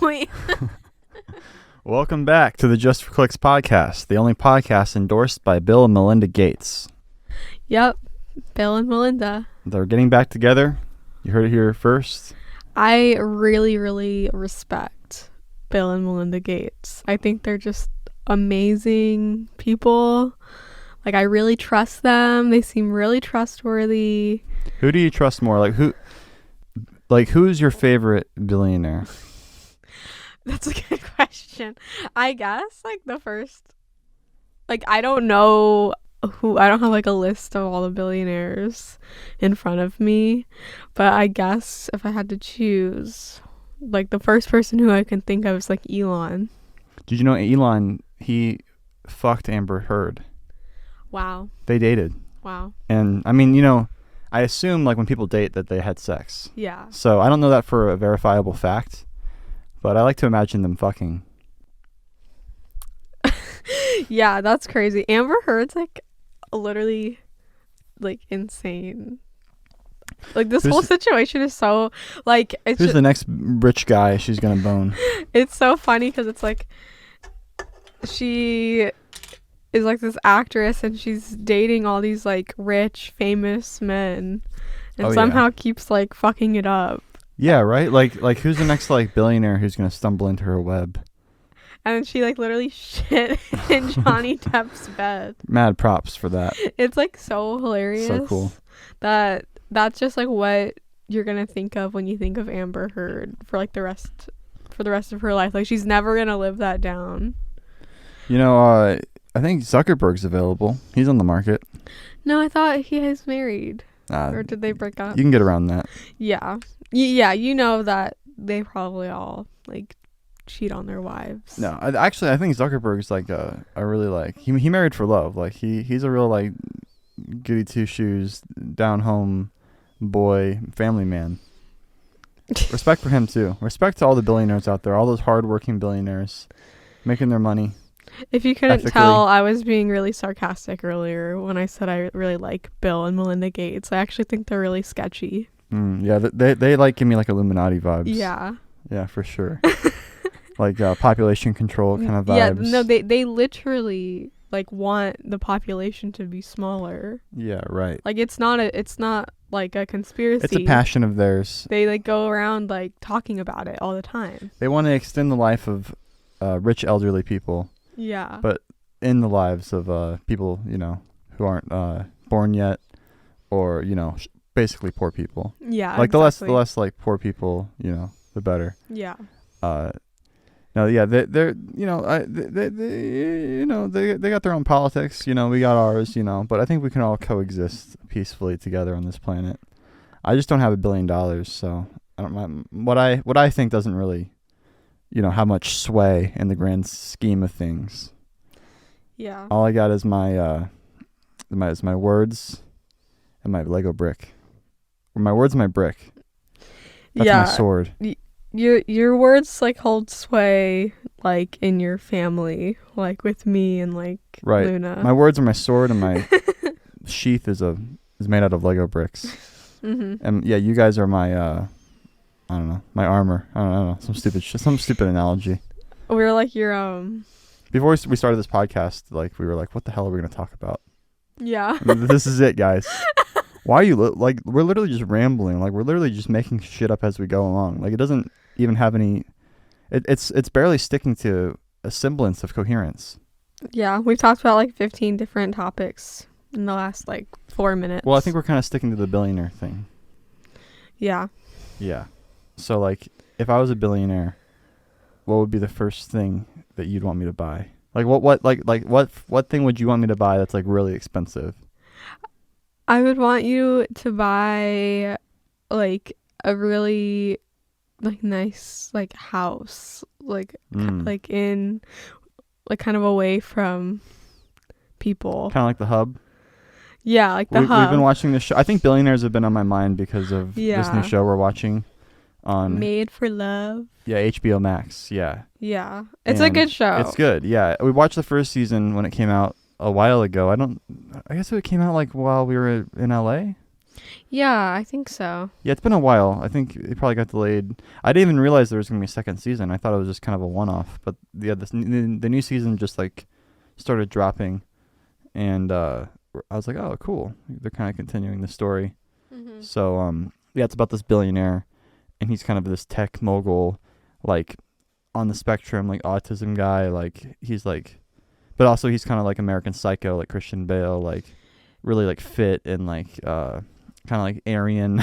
Wait. Welcome back to the Just for Clicks podcast, the only podcast endorsed by Bill and Melinda Gates. Yep. Bill and Melinda. They're getting back together. You heard it here first. I really, really respect Bill and Melinda Gates. I think they're just amazing people. Like, I really trust them. They seem really trustworthy. Who do you trust more? Who's your favorite billionaire? That's a good question. I guess, the first... I don't know who... I don't have, a list of all the billionaires in front of me. But I guess if I had to choose... the first person who I can think of is, Elon. Did you know Elon, he fucked Amber Heard? Wow. They dated. Wow. And, I assume, when people date that they had sex. Yeah. So I don't know that for a verifiable fact. But I like to imagine them fucking. Yeah, that's crazy. Amber Heard's literally insane. This whole situation is so it's who's the next rich guy she's gonna bone? It's so funny because it's she is this actress and she's dating all these rich famous men and somehow keeps fucking it up. Yeah, right? Who's the next, billionaire who's going to stumble into her web? And then she, literally shit in Johnny Depp's bed. Mad props for that. It's, so hilarious. So cool. That's just, what you're going to think of when you think of Amber Heard for, the rest of her life. She's never going to live that down. I think Zuckerberg's available. He's on the market. No, I thought he is married. Or did they break up? You can get around that. Yeah. Yeah, you know that they probably all cheat on their wives. No, I think Zuckerberg's a really he married for love. He's a real goody two shoes, down home boy, family man. Respect for him too. Respect to all the billionaires out there, all those hardworking billionaires making their money. If you couldn't tell, I was being really sarcastic earlier when I said I really like Bill and Melinda Gates. I actually think they're really sketchy. Yeah, they give me Illuminati vibes. Yeah. Yeah, for sure. Population control kind of vibes. Yeah, no, they literally want the population to be smaller. Yeah, right. It's not a conspiracy. It's a passion of theirs. They go around talking about it all the time. They want to extend the life of rich elderly people. Yeah. But in the lives of people, who aren't born yet, or basically poor people. Yeah. The less poor people, the better. Yeah. No, yeah, they got their own politics, we got ours, but I think we can all coexist peacefully together on this planet. I just don't have $1 billion, so I don't what I think doesn't really have much sway in the grand scheme of things. Yeah. All I got is my words and my Lego brick. Or my words and my brick. That's my sword. Your words hold sway in your family, with me and right. Luna. My words are my sword and my sheath is made out of Lego bricks. Mm-hmm. And yeah, you guys are my I don't know, my armor. I don't know, some stupid analogy. We're your Before we started this podcast, we were what the hell are we going to talk about? Yeah. This is it, guys. Why are you we're literally just rambling. We're literally just making shit up as we go along. It doesn't even have any. It's barely sticking to a semblance of coherence. Yeah, we've talked about 15 different topics in the last 4 minutes. Well, I think we're kind of sticking to the billionaire thing. Yeah. Yeah. So if I was a billionaire, what would be the first thing that you'd want me to buy? What thing would you want me to buy that's really expensive? I would want you to buy a really nice house in kind of away from people, kind of like the Hub. Yeah, the Hub. We've been watching this show. I think billionaires have been on my mind because of this new show we're watching on Made for Love. Yeah, HBO Max. Yeah It's a good show. It's good. Yeah, we watched the first season when it came out a while ago. I guess it came out while we were in LA. Yeah, I think so. Yeah, it's been a while. I think it probably got delayed. I didn't even realize there was gonna be a second season. I thought it was just kind of a one-off. But yeah, the new season just like started dropping, and I was like, oh, cool. They're kind of continuing the story. Mhm. So yeah, it's about this billionaire, and he's kind of this tech mogul, like on the spectrum, like autism guy. Like he's like, but also he's kind of like American Psycho, like Christian Bale, like really like fit and like kind of like Aryan,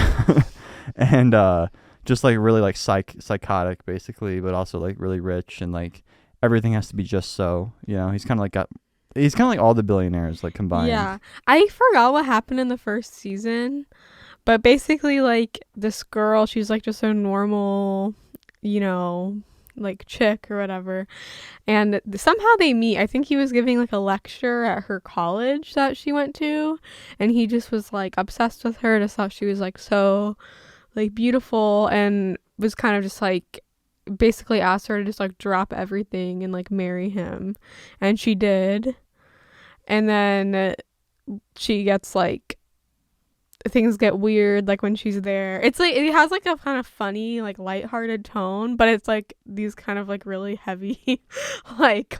and just like really like psychotic basically, but also like really rich and like everything has to be just so. You know, he's kind of like all the billionaires like combined. Yeah. I forgot what happened in the first season, but basically like this girl, she's like just a normal, you know, like chick or whatever. And somehow they meet. I think he was giving like a lecture at her college that she went to, and he just was like obsessed with her, just thought she was like so like beautiful, and was kind of just like basically asked her to just like drop everything and like marry him. And she did. And then she gets like things get weird like when she's there. It's like it has like a kind of funny like lighthearted tone, but it's like these kind of like really heavy like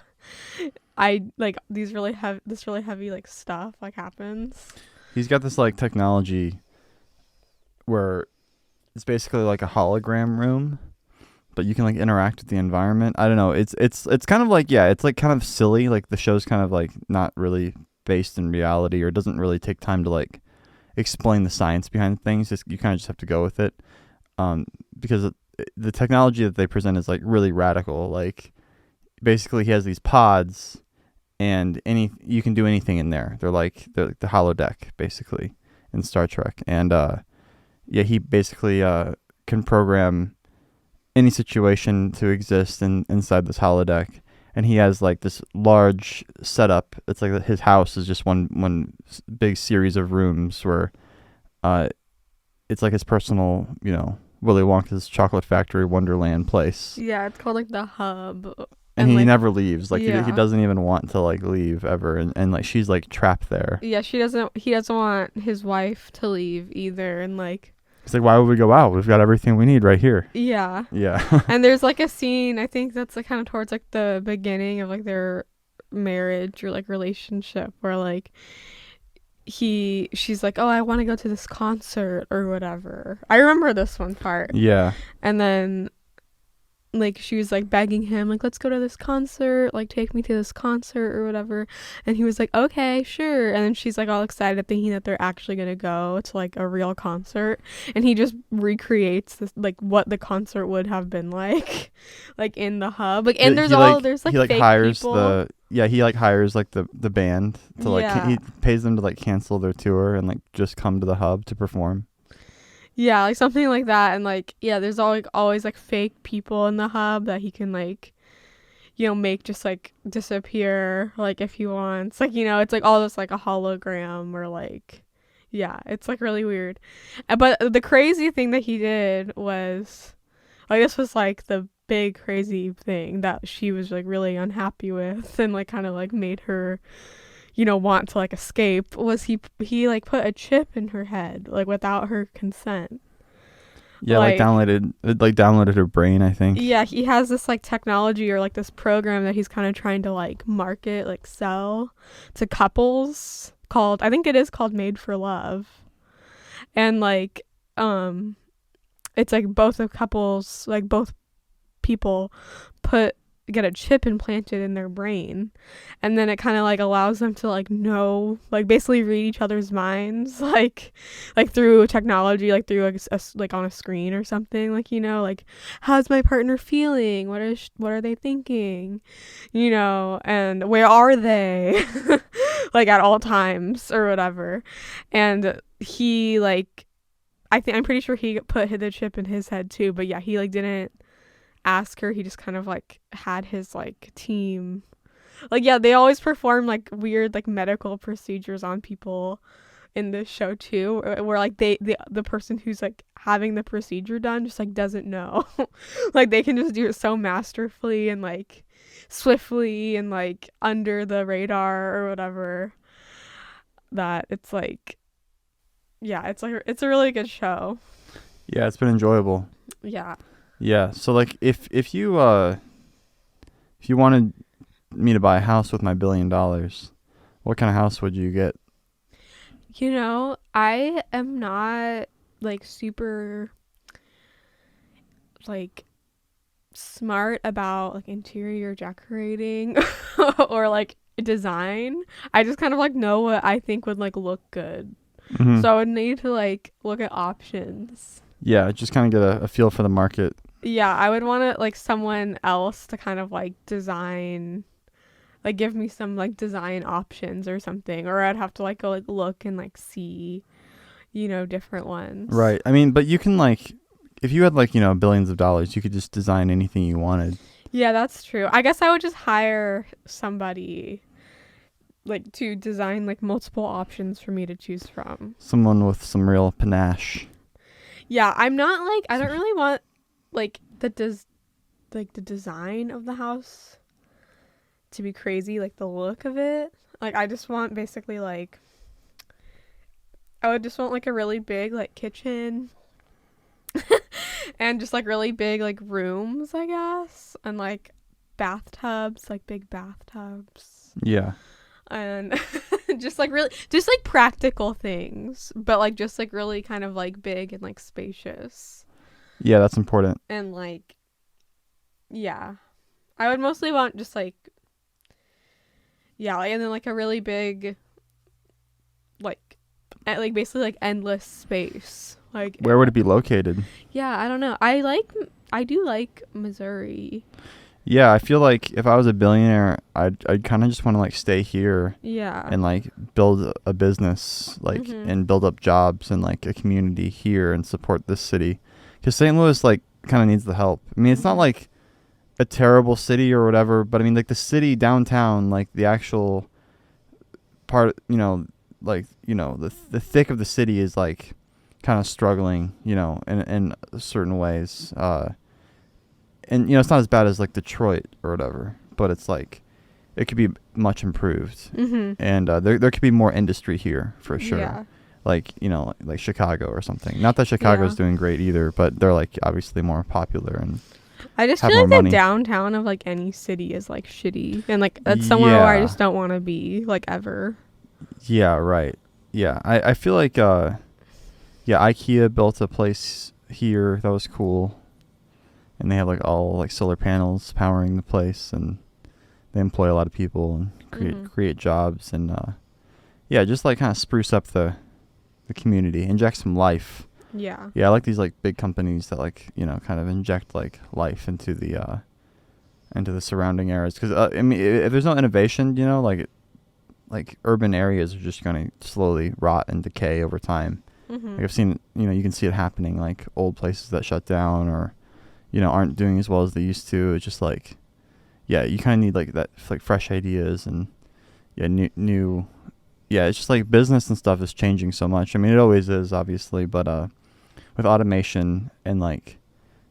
I like these really heavy this really heavy like stuff like happens. He's got this like technology where it's basically like a hologram room, but you can like interact with the environment. I don't know. It's kind of like, yeah, it's like kind of silly. Like the show's kind of like not really based in reality, or doesn't really take time to like explain the science behind things. You kind of just have to go with it, because the technology that they present is like really radical. Like basically, he has these pods, and you can do anything in there. They're like the holodeck basically in Star Trek, and yeah, he basically can program any situation to exist inside this holodeck. And he has like this large setup. It's like his house is just one big series of rooms where it's like his personal, you know, Willy Wonka's chocolate factory wonderland place. Yeah, it's called like the hub. And he like never leaves. Like yeah. he doesn't even want to like leave ever, and like she's like trapped there. Yeah, he doesn't want his wife to leave either, and like It's like, why would we go out? We've got everything we need right here. yeah. Yeah. And there's like a scene, I think that's like kind of towards like the beginning of like their marriage or like relationship, where like she's like, "Oh, I want to go to this concert or whatever." I remember this one part. Yeah. And then like she was like begging him like, "Let's go to this concert, like take me to this concert or whatever." And he was like, "Okay, sure." And then she's like all excited thinking that they're actually going to go to like a real concert, and he just recreates this like what the concert would have been like like in the hub. Like and there's He like fake hires people. he like hires like the band to like Yeah. he pays them to like cancel their tour and like just come to the hub to perform. Yeah, like something like that. And like yeah, there's always like fake people in the hub that he can like, you know, make just like disappear like if he wants. Like, you know, it's like all this like a hologram or like yeah, it's like really weird. But the crazy thing that he did was like this was like the big crazy thing that she was like really unhappy with and like kind of like made her, you know, want to like escape, was he like put a chip in her head like without her consent. Yeah, like downloaded her brain, I think. Yeah, he has this like technology or like this program that he's kind of trying to like market, like sell to couples, called, I think it is called Made for Love. And like it's like both of couples, like both people get a chip implanted in their brain, and then it kind of like allows them to like know, like basically read each other's minds like through technology, like through like on a screen or something, like, you know, like how's my partner feeling, what are they thinking, you know, and where are they like at all times or whatever. And he like I'm pretty sure he put the chip in his head too, but yeah, he like didn't ask her. He just kind of like had his like team, like, yeah, they always perform like weird like medical procedures on people in this show too, where like the person who's like having the procedure done just like doesn't know like they can just do it so masterfully and like swiftly and like under the radar or whatever, that it's like yeah, it's a really good show. Yeah, it's been enjoyable. Yeah. Yeah, so like if you wanted me to buy a house with my $1 billion, what kind of house would you get? You know, I am not like super like smart about like interior decorating or like design. I just kind of like know what I think would like look good. Hmm. So I would need to like look at options. Yeah, just kind of get a feel for the market. Yeah, I would want it like someone else to kind of like design, like give me some like design options or something, or I'd have to like go like look and like see, different ones. Right. I mean, but you can like, if you had like, billions of dollars, you could just design anything you wanted. Yeah, that's true. I guess I would just hire somebody like to design like multiple options for me to choose from. Someone with some real panache. Yeah, I'm not like I don't really want like the design of the house to be crazy, like the look of it. Like I just want basically like I would just want like a really big like kitchen and just like really big like rooms, I guess, and like bathtubs, like big bathtubs. Yeah. And just like really just like practical things, but like just like really kind of like big and like spacious. Yeah, that's important. And like yeah. I would mostly want just like yeah, like, and then like a really big like like basically like endless space. Like Where would it be located? yeah, I don't know. I do like Missouri. Yeah, I feel like if I was a billionaire, I'd kind of just want to like stay here Yeah. and like build a business, like, Mhm. and build up jobs and like a community here and support this city. Because St. Louis like kind of needs the help. I mean, it's not like a terrible city or whatever, but I mean like the city downtown, like the actual part, like the thick of the city is like kind of struggling, in certain ways. And it's not as bad as like Detroit or whatever, but it's like it could be much improved. Mhm. And there could be more industry here for sure. Yeah. Like like Chicago or something. Not that Chicago's Yeah. doing great either, but they're like obviously more popular and I just have feel more like the money. downtown of like any city is like shitty, and like that's somewhere where I Yeah. just don't want to be like ever. Yeah, right. Yeah, I feel like IKEA built a place here that was cool, and they have like all like solar panels powering the place, and they employ a lot of people and create jobs, and yeah, just like kind of spruce up the community, inject some life. Yeah. Yeah, I like these like big companies that like kind of inject like life into the surrounding areas, because I mean if there's no innovation, like urban areas are just going to slowly rot and decay over time. Mhm. Like I've seen, you can see it happening, like old places that shut down or, aren't doing as well as they used to. It's just like, yeah, you kind of need like that, like fresh ideas and yeah, new, yeah, it's just like business and stuff is changing so much. I mean, it always is obviously, but, with automation and like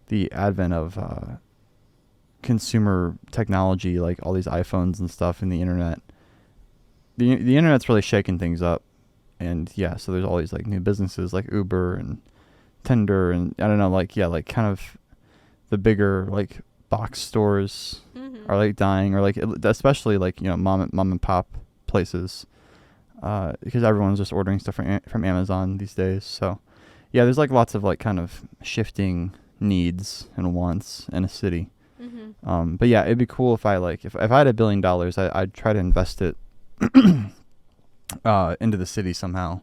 the advent of, consumer technology, like all these iPhones and stuff and the internet, the internet's really shaking things up. And yeah, so there's all these like new businesses like Uber and Tinder and I don't know, like yeah, like kind of the bigger like box stores are like dying, or like especially like mom and pop places, because everyone's just ordering stuff from Amazon these days. So yeah, there's like lots of like kind of shifting needs and wants in a city. But yeah, it'd be cool if I like if I had $1 billion, I'd try to invest it into the city somehow.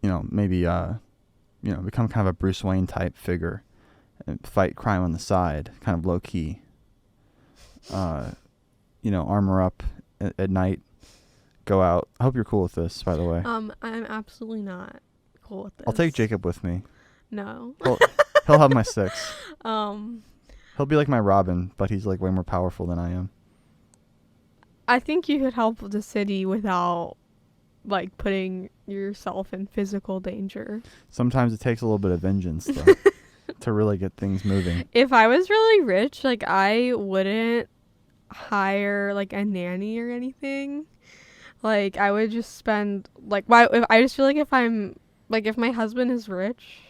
Maybe become kind of a Bruce Wayne type figure and fight crime on the side, kind of low key. Armor up at night, go out. I hope you're cool with this, by the way. I'm absolutely not cool with this. I'll take Jacob with me. No. He'll have my 6. Um, He'll be like my Robin, but he's like way more powerful than I am. I think you could help the city without like putting yourself in physical danger. Sometimes it takes a little bit of vengeance though to really get things moving. If I was really rich, like I wouldn't hire like a nanny or anything. Like I would just spend like I just feel like if I'm like if my husband is rich,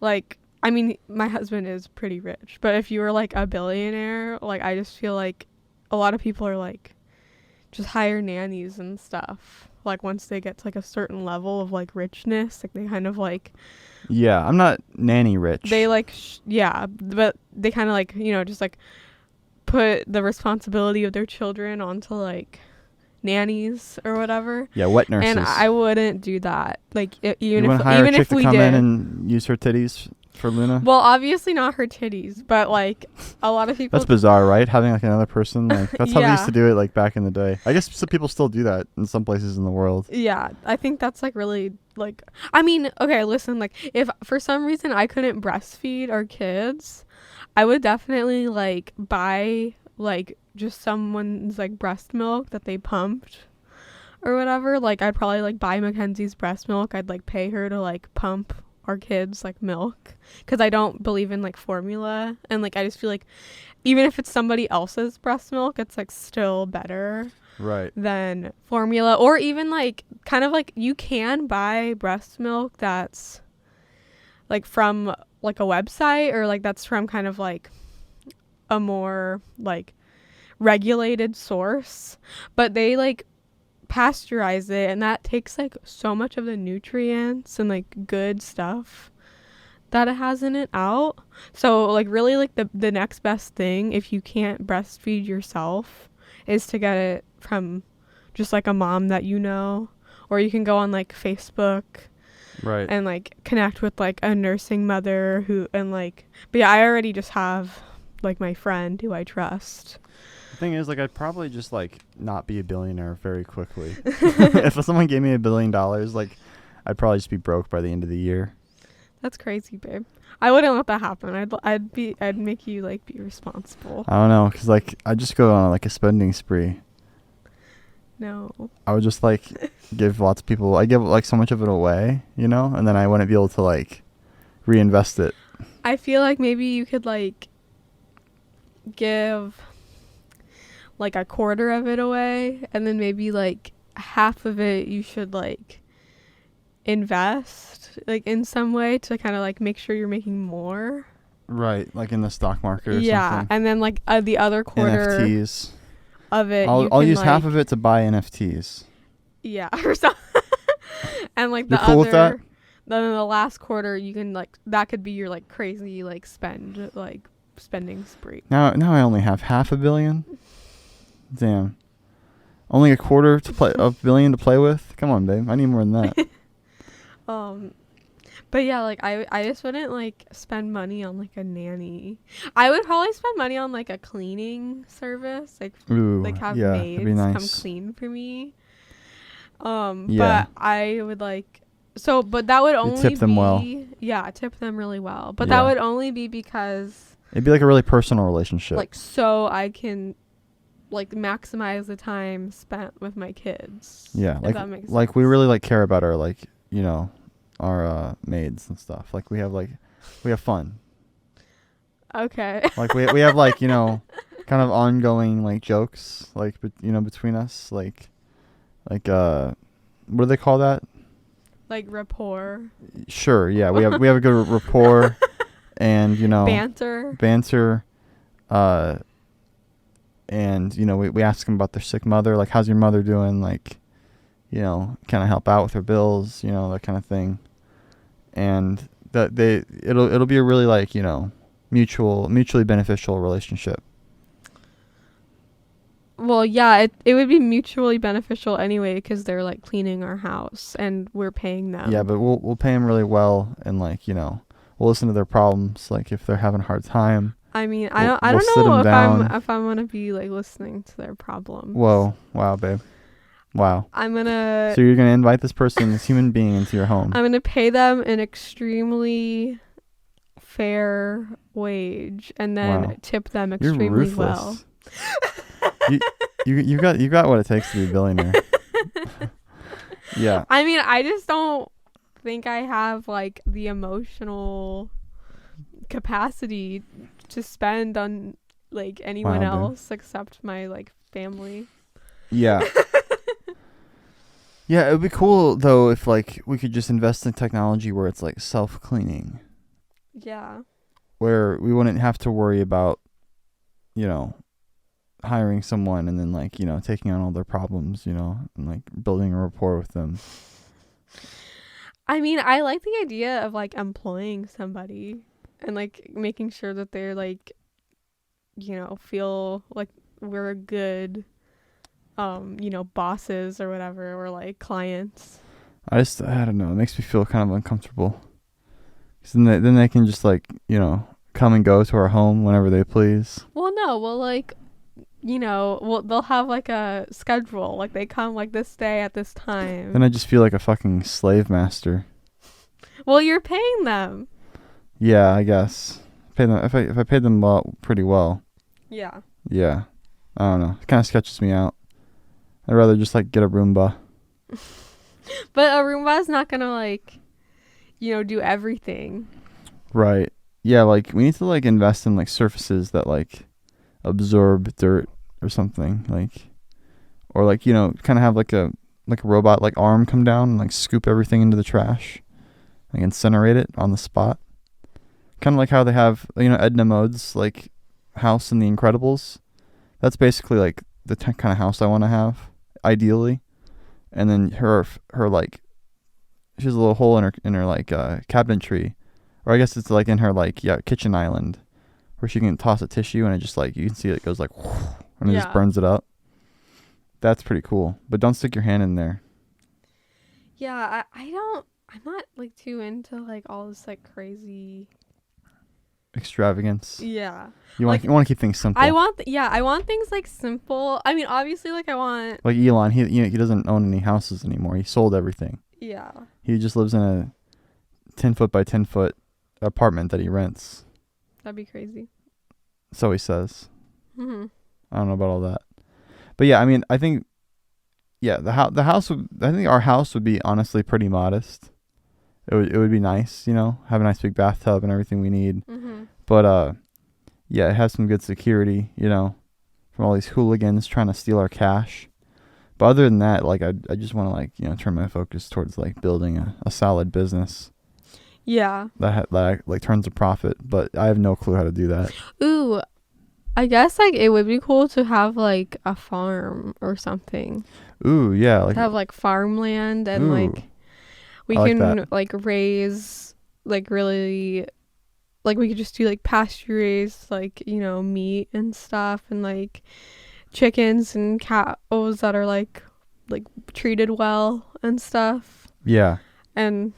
like I mean my husband is pretty rich, but if you were like a billionaire, like I just feel like a lot of people are like just hire nannies and stuff. Like once they get to like a certain level of like richness, like they kind of like Yeah, I'm not nanny rich. they like yeah, but they kind of like, you know, just like put the responsibility of their children onto like nannies or whatever. Yeah, wet nurses. And I wouldn't do that. Like You wouldn't hire a chick to come in and use her titties for Luna? Well, obviously not her titties, but like a lot of people. That's bizarre, right? Having like another person, like that's how they used Yeah. to do it like back in the day. I guess some people still do that in some places in the world. Yeah, I think that's like really like. I mean, okay, listen. Like, if for some reason I couldn't breastfeed our kids, I would definitely like buy like just someone's like breast milk that they pumped or whatever. Like, I'd probably like buy Mackenzie's breast milk. I'd like pay her to like pump our kids like milk, because I don't believe in like formula, and like I just feel like even if it's somebody else's breast milk, it's like still better Right. than formula. Or even like kind of like you can buy breast milk that's like from like a website, or like that's from kind of like a more like regulated source, but they like pasteurize it, and that takes like so much of the nutrients and like good stuff that it has in it out. So like really like the next best thing, if you can't breastfeed yourself, is to get it from just like a mom that you know, or you can go on like Facebook Right. and like connect with like a nursing mother who, and like, but yeah, I already just have like my friend who I trust. The thing is, like, I'd probably just like not be a billionaire very quickly. If someone gave me $1 billion, like, I'd probably just be broke by the end of the year. That's crazy, babe. I wouldn't let that happen. I'd make you like be responsible. I don't know, cause like I just go on like a spending spree. No. I would just like give lots of people. I give like so much of it away, you know, and then I wouldn't be able to like reinvest it. I feel like maybe you could like give like a quarter of it away, and then maybe like half of it you should like invest like in some way to kind of like make sure you're making more. Right, like in the stock market or Yeah, something. and then like the other quarter NFTs. of it, I'll use half of it to buy NFTs. Yeah, or something. And like the You're cool with that? then the last quarter you can like, that could be your like crazy like spending spree. Now I only have $500 million. Damn. Only a quarter to play, $1 billion to play with. Come on, babe. I need more than that. But yeah, like I just wouldn't like spend money on like a nanny. I would probably spend money on like a cleaning service, like Ooh, like have yeah, maids that'd be nice. come clean for me. Yeah. But I would like, so, but that would only tip them well. Yeah, tip them really well. But Yeah. that would only be because It'd be like a really personal relationship. like, so I can like maximize the time spent with my kids. Yeah, if that makes like sense. we really like care about our like, you know, our maids and stuff. Like we have fun. Okay. Like we have like, you know, kind of ongoing like jokes like you know, between us, like what do they call that? Like rapport. Sure, yeah. We have a good rapport and, you know, Banter. And you know, we ask them about their sick mother, like how's your mother doing, like, you know, kind of help out with her bills, you know, that kind of thing. And that it'll be a really like, you know, mutually beneficial relationship. Well, yeah, it would be mutually beneficial anyway, because they're like cleaning our house and we're paying them. Yeah, but we'll pay them really well, and like, you know, we'll listen to their problems, like if they're having a hard time. I mean, We'll I don't sit know 'em down. if I'm gonna be like listening to their problems. Whoa, wow, babe, wow. I'm gonna So you're gonna invite this person, this human being, into your home? I'm gonna pay them an extremely fair wage, and then Wow. tip them You're extremely ruthless. well. you got what it takes to be a billionaire. Yeah. I mean, I just don't think I have like the emotional capacity to spend on like anyone Wow, dude. else except my like family. Yeah. Yeah, it would be cool though if like we could just invest in technology where it's like self-cleaning, Yeah. where we wouldn't have to worry about, you know, hiring someone and then like, you know, taking on all their problems, you know, and like building a rapport with them. I mean, I like the idea of like employing somebody and like making sure that they're like, feel like we're a good bosses or whatever, or like clients. I don't know. It makes me feel kind of uncomfortable. 'Cause then they can just like, you know, come and go to our home whenever they please. Well, no, well, like, they'll have like a schedule. Like they come like this day at this time. Then I just feel like a fucking slave master. Well, you're paying them. Yeah, I guess. Pay them if I paid them pretty well. Yeah. Yeah. I don't know. It kind of sketches me out. I'd rather just like get a Roomba. But a Roomba's not gonna like, do everything. Right. Yeah, like we need to like invest in like surfaces that like absorb dirt or something, like, or like, you know, kind of have like a robot like arm come down and like scoop everything into the trash, like incinerate it on the spot. Kind of like how they have, you know, Edna Mode's like house in The Incredibles. That's basically like the kind of house I want to have, ideally. And then her like, she has a little hole in her like cabinetry, or I guess it's like in her like kitchen island, where she can toss a tissue and it just like you can see it goes like and it just burns it up. That's pretty cool, but don't stick your hand in there. Yeah, I'm not like too into like all this like crazy Extravagance. Yeah. You want to keep things simple. I want things like simple. I mean, obviously, like I want like Elon. He doesn't own any houses anymore. He sold everything. Yeah. He just lives in a 10-foot by 10-foot apartment that he rents. That'd be crazy. So he says. Mm-hmm. I don't know about all that, but yeah, I mean, I think, yeah, the house I think our house would be honestly pretty modest. It would be nice, you know, have a nice big bathtub and everything we need. Mm-hmm. But yeah, it has some good security, you know, from all these hooligans trying to steal our cash. But other than that, like I just want to like, you know, turn my focus towards like building a solid business. Yeah. That like turns a profit, but I have no clue how to do that. Ooh, I guess like it would be cool to have like a farm or something. Ooh, yeah, like to have like farmland and like we I can like raise like really like we could just do like pasture raised like, meat and stuff, and like chickens and cows that are like treated well and stuff. Yeah. And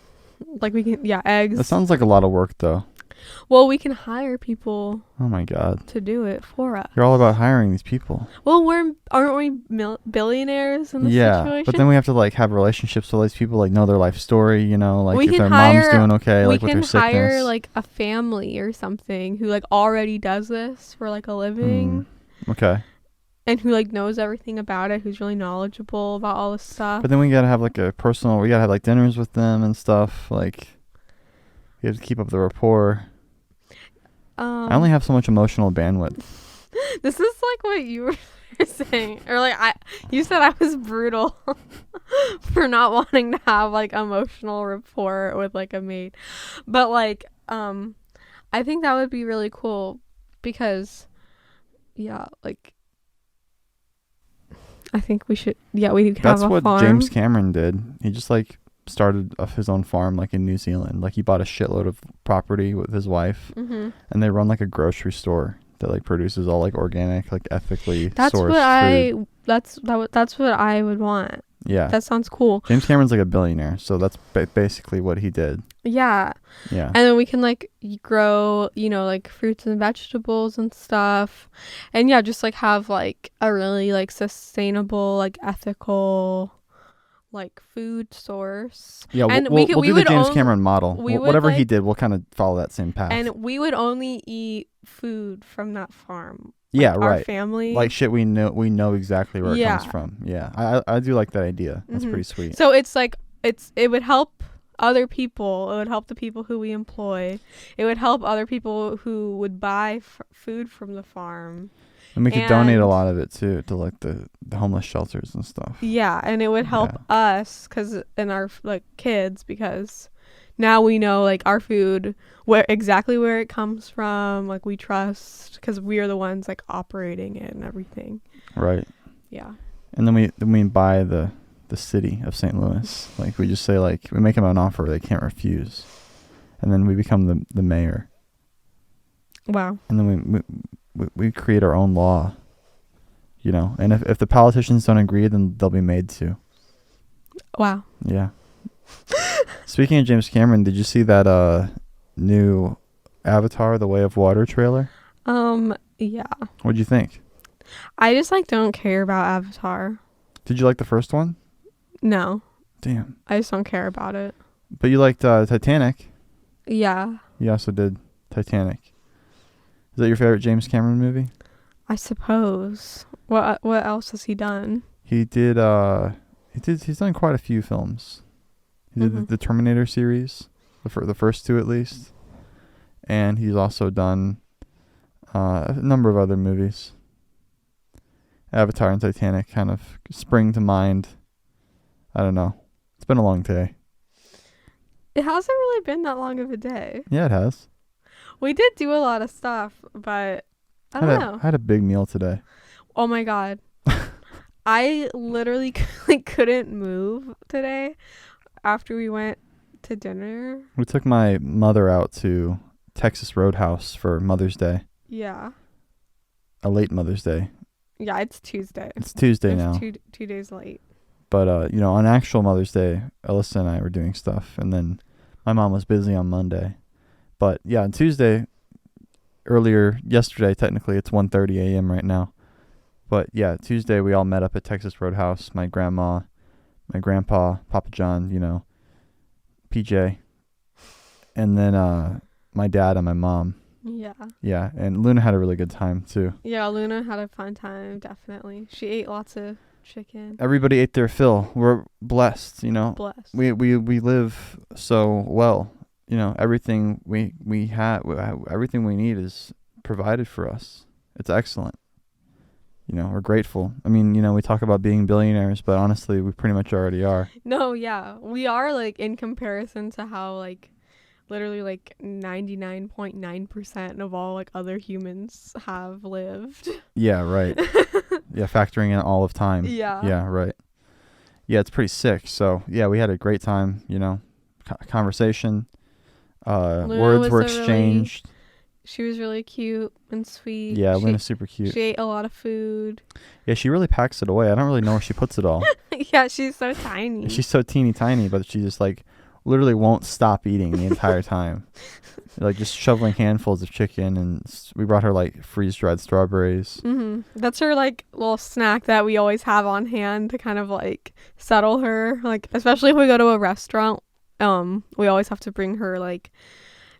like we can eggs. That sounds like a lot of work though. Well, we can hire people. Oh my god. To do it for us. You're all about hiring these people. Well, aren't we billionaires in this situation? But then we have to like have relationships with these people, like know their life story, you know, like we if their mom's doing okay, like with their sickness. We can hire like a family or something who like already does this for like a living. Okay. And who like knows everything about it, who's really knowledgeable about all this stuff. But then we gotta have like we gotta have like dinners with them and stuff. Like, we have to keep up the rapport. I only have so much emotional bandwidth. This is like what you were saying, or like you said I was brutal for not wanting to have like emotional rapport with like a mate, but like I think that would be really cool because like I think we should we could have a farm. That's what James Cameron did. He just like started his own farm like in New Zealand. Like he bought a shitload of property with his wife, and they run like a grocery store that like produces all like organic, like ethically sourced food. That's what I would want. Yeah, that sounds cool. James Cameron's like a billionaire, so that's basically what he did. Yeah. And then we can like grow, like fruits and vegetables and stuff, and just like have like a really like sustainable, like ethical, like food source. Yeah, and we'll do the James Cameron model. Whatever he did, we'll kind of follow that same path. And we would only eat food from that farm. Like our family, like shit we know exactly where it comes from. Yeah, I do like that idea. That's pretty sweet. So it's like it would help other people. It would help the people who we employ. It would help other people who would buy food from the farm. And we could donate a And- lot of it too to like the homeless shelters and stuff. Yeah, and it would help Yeah. us and our like kids, because now we know like our food, where it comes from, like we trust, because we are the ones like operating it and everything. Right. Yeah. And then we buy the city of St. Louis. Like we just say, like, we make them an offer they can't refuse, and then we become the mayor. Wow. And then we create our own law, you know. And if the politicians don't agree, then they'll be made to. Wow. Yeah. Speaking of James Cameron, did you see that new Avatar: The Way of Water trailer? Yeah. What'd you think? I just like don't care about Avatar. Did you like the first one? No. Damn. I just don't care about it. But you liked Titanic. Yeah. You also did Titanic. Is that your favorite James Cameron movie? I suppose. What else has he done? He's done quite a few films. He did the Terminator series, the first two at least. And he's also done a number of other movies. Avatar and Titanic kind of spring to mind. I don't know. It's been a long day. It hasn't really been that long of a day. Yeah, it has. We did do a lot of stuff, but I don't know. I had a big meal today. Oh my God. I literally couldn't move today after we went to dinner. We took my mother out to Texas Roadhouse for Mother's Day. Yeah. A late Mother's Day. Yeah, it's Tuesday. It's Tuesday now. It's two days late. But, you know, on actual Mother's Day, Alyssa and I were doing stuff. And then my mom was busy on Monday. But, yeah, on Tuesday, yesterday, technically, it's 1:30 a.m. right now. But, yeah, Tuesday, we all met up at Texas Roadhouse. My grandma, my grandpa, Papa John, you know, PJ. And then my dad and my mom. Yeah. Yeah, and Luna had a really good time, too. Yeah, Luna had a fun time, definitely. She ate lots of chicken. Everybody ate their fill. We're blessed, you know. Blessed. We live so well. You know, everything we have, everything we need is provided for us. It's excellent. You know, we're grateful. I mean, you know, we talk about being billionaires, but honestly, we pretty much already are. No, yeah. We are, like, in comparison to how, like, literally, like, 99.9% of all, like, other humans have lived. Yeah, right. Yeah, factoring in all of time. Yeah. Yeah, right. Yeah, it's pretty sick. So, yeah, we had a great time, you know, conversation. Words were exchanged. She was really cute and sweet. Yeah, Luna's super cute. She ate a lot of food. Yeah, she really packs it away. I don't really know where she puts it all. Yeah, she's so tiny. She's so teeny tiny, but she just like literally won't stop eating the entire time. Like just shoveling handfuls of chicken, and we brought her like freeze-dried strawberries. That's her like little snack that we always have on hand to kind of like settle her. Like especially if we go to a restaurant, we always have to bring her like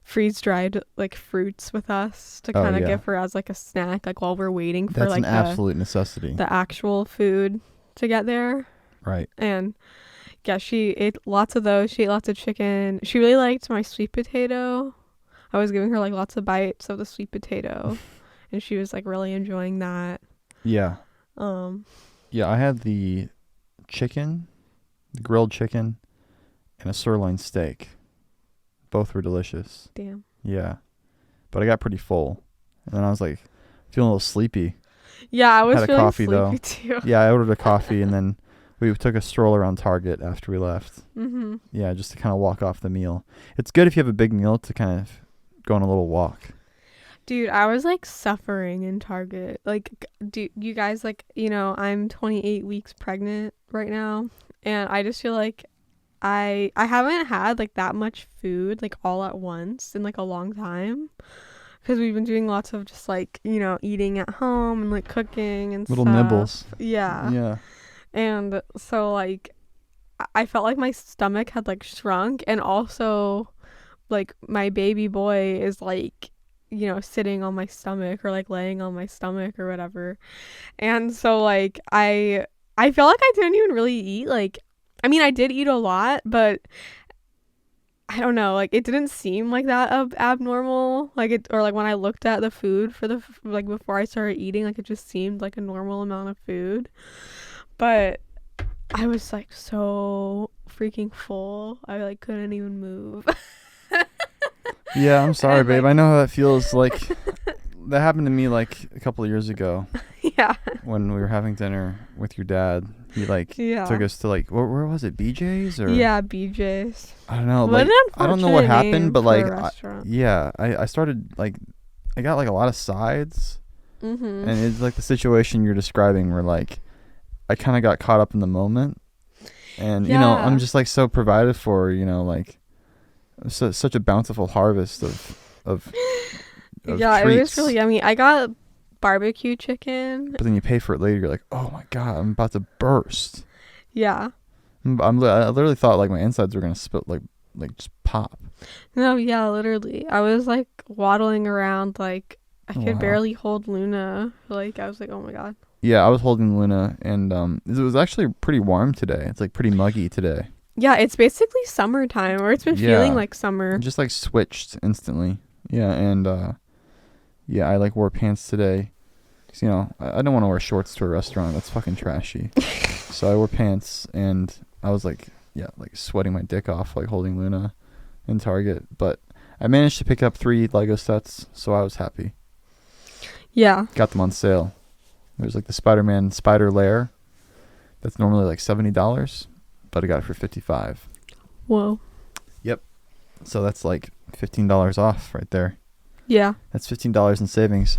freeze-dried like fruits with us to kind of give her as like a snack, like while we're waiting for That's like an absolute necessity. The actual food to get there. Right. And yeah, she ate lots of those. She ate lots of chicken. She really liked my sweet potato. I was giving her like lots of bites of the sweet potato, and she was like really enjoying that. Yeah. Yeah, I had the chicken, the grilled chicken, and a sirloin steak. Both were delicious. Damn. Yeah. But I got pretty full. And then I was like feeling a little sleepy. Yeah, I was had a feeling coffee sleepy though. too. Yeah, I ordered a coffee and then we took a stroll around Target after we left. Yeah, just to kind of walk off the meal. It's good if you have a big meal to kind of go on a little walk. Dude, I was like suffering in Target. Like, you guys, like, you know, I'm 28 weeks pregnant right now, and I just feel like I haven't had like that much food like all at once in like a long time, because we've been doing lots of just like, you know, eating at home and like cooking and little stuff. nibbles. Yeah. And so like I felt like my stomach had like shrunk, and also like my baby boy is like, you know, sitting on my stomach or like laying on my stomach or whatever. And so like I felt like I didn't even really eat. Like, I mean, I did eat a lot, but I don't know, like it didn't seem like that abnormal, like it, or like when I looked at the food for the like before I started eating, like it just seemed like a normal amount of food. But I was like so freaking full. I like couldn't even move. Yeah, I'm sorry, And babe. like I know how that feels. Like that happened to me like a couple of years ago yeah. when we were having dinner with your dad. He like Yeah. took us to like where was it? BJ's or Yeah, BJ's. I don't know. What Like an I don't know what unfortunate happened, name but for like a restaurant. I started like I got like a lot of sides, Mhm. and it's like the situation you're describing where like I kind of got caught up in the moment, and you know I'm Yeah. just like so provided for, you know, like such a bountiful harvest of Yeah, it was treats. really yummy. I got barbecue chicken. But then you pay for it later. You're like, oh my god, I'm about to burst. Yeah. I literally thought like my insides were gonna spit like just pop. No, yeah, literally. I was like waddling around like I Oh, could wow. barely hold Luna. Like I was like, "Oh my god." Yeah, I was holding Luna, and it was actually pretty warm today. It's like pretty muggy today. Yeah, it's basically summertime, or it's been feeling Yeah, like summer. it just like switched instantly. Yeah, and yeah, I like wore pants today. 'Cause, you know, I don't want to wear shorts to a restaurant. That's fucking trashy. So I wore pants, and I was like, yeah, like sweating my dick off, like holding Luna in Target. But I managed to pick up 3 Lego sets, so I was happy. Yeah. Got them on sale. It was like the Spider-Man Spider Lair. That's normally like $70, but I got it for $55. Whoa. So that's like $15 off right there. Yeah. That's $15 in savings.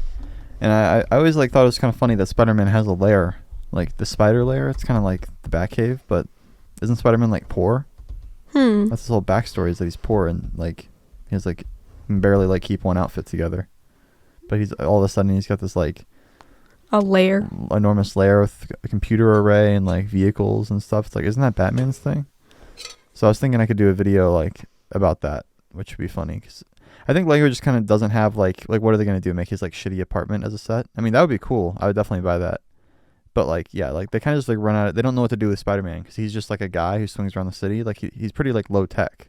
And I always like thought it was kind of funny that Spider-Man has a lair, like the spider lair. It's kind of like the Batcave, but isn't Spider-Man like poor? That's his whole backstory, is that he's poor and like he has like can barely like keep one outfit together. But he's all of a sudden he's got this like A layer. enormous lair with a computer array and like vehicles and stuff. It's like, isn't that Batman's thing? So I was thinking I could do a video like about that, which would be funny because I think Lego just kind of doesn't have like what are they gonna do? Make his like shitty apartment as a set? I mean, that would be cool. I would definitely buy that. But like, yeah, like they kind of just like run out. They don't know what to do with Spider-Man because he's just like a guy who swings around the city. Like he's pretty like low tech.